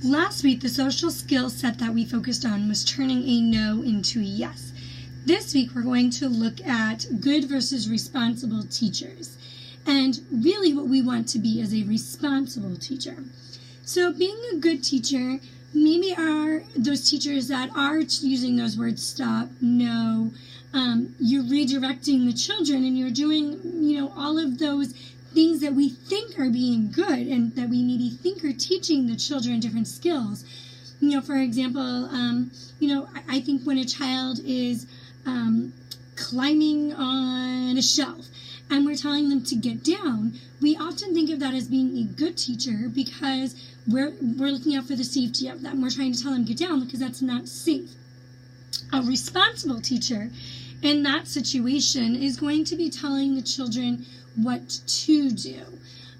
Last week, the social skill set that we focused on was turning a no into a yes. This week, we're going to look at good versus responsible teachers, and really what we want to be is a responsible teacher. So being a good teacher maybe are those teachers that are using those words stop, no, you're redirecting the children, and you're doing, all of those things that we think are being good and that we maybe think are teaching the children different skills. For example, I think when a child is climbing on a shelf and we're telling them to get down, we often think of that as being a good teacher because we're looking out for the safety of them. We're trying to tell them get down because that's not safe. A responsible teacher in that situation is going to be telling the children what to do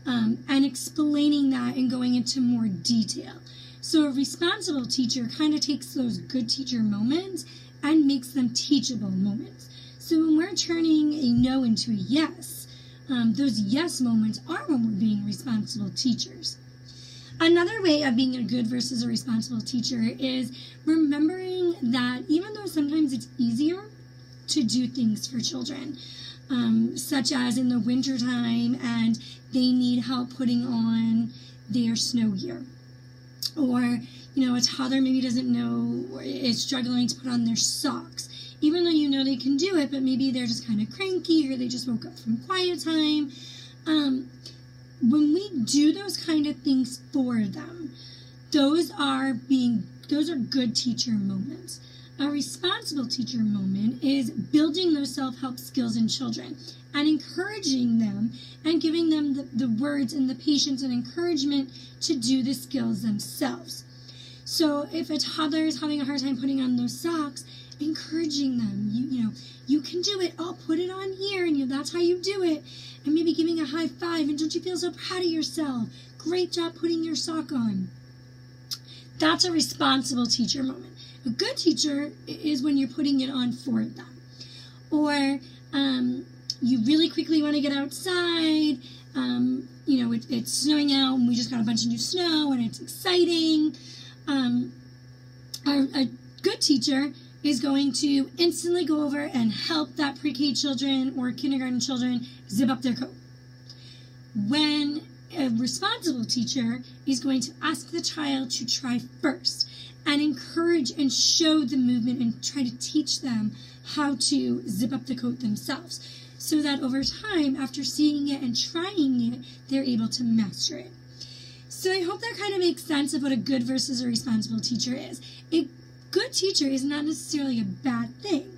and explaining that and going into more detail. So a responsible teacher kind of takes those good teacher moments and makes them teachable moments. So when we're turning a no into a yes, those yes moments are when we're being responsible teachers. Another way of being a good versus a responsible teacher is remembering that even though sometimes it's easier to do things for children, such as in the wintertime and they need help putting on their snow gear, or a toddler maybe doesn't know or is struggling to put on their socks, even though they can do it, but maybe they're just kind of cranky or they just woke up from quiet time. When we do those kind of things for them, those are good teacher moments. A responsible teacher moment is building those self-help skills in children and encouraging them and giving them the words and the patience and encouragement to do the skills themselves. So if a toddler is having a hard time putting on those socks, encouraging them, you can do it. I'll put it on here, and that's how you do it. And maybe giving a high five, and don't you feel so proud of yourself? Great job putting your sock on. That's a responsible teacher moment. A good teacher is when you're putting it on for them. Or you really quickly want to get outside. It's snowing out, and we just got a bunch of new snow, and it's exciting. A good teacher is going to instantly go over and help that pre-K children or kindergarten children zip up their coat. When a responsible teacher is going to ask the child to try first and encourage and show the movement and try to teach them how to zip up the coat themselves, so that over time, after seeing it and trying it, they're able to master it. So I hope that kind of makes sense of what a good versus a responsible teacher is. A good teacher is not necessarily a bad thing,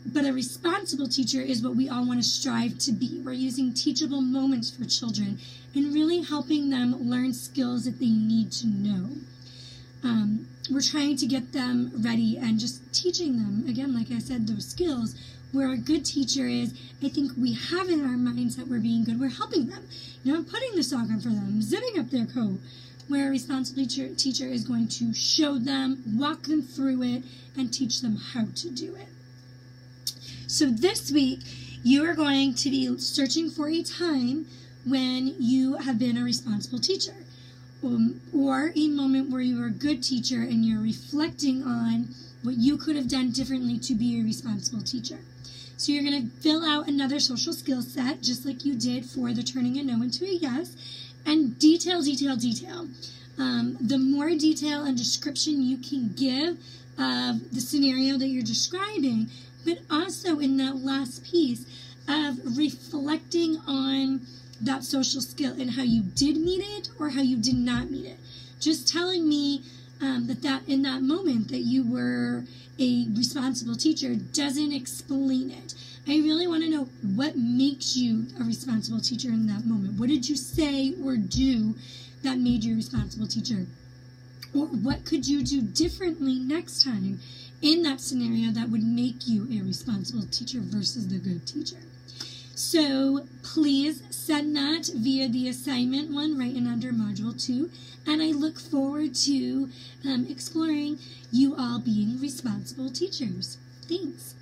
but a responsible teacher is what we all want to strive to be. We're using teachable moments for children and really helping them learn skills that they need to know. We're trying to get them ready and just teaching them, again, like I said, those skills. Where a good teacher is, I think we have in our minds that we're being good. We're helping them, putting the sock on for them, zipping up their coat. Where a responsible teacher is going to show them, walk them through it, and teach them how to do it. So this week, you are going to be searching for a time when you have been a responsible teacher, or a moment where you were a good teacher and you're reflecting on what you could have done differently to be a responsible teacher. So you're going to fill out another social skill set, just like you did for the turning a no into a yes, and detail. The more detail and description you can give of the scenario that you're describing, but also in that last piece of reflecting on that social skill and how you did meet it or how you did not meet it. Just telling me that in that moment that you were a responsible teacher doesn't explain it. I really want to know what makes you a responsible teacher in that moment. What did you say or do that made you a responsible teacher? Or what could you do differently next time in that scenario that would make you a responsible teacher versus the good teacher? So please send that via the assignment one right in under Module 2, and I look forward to exploring you all being responsible teachers. Thanks.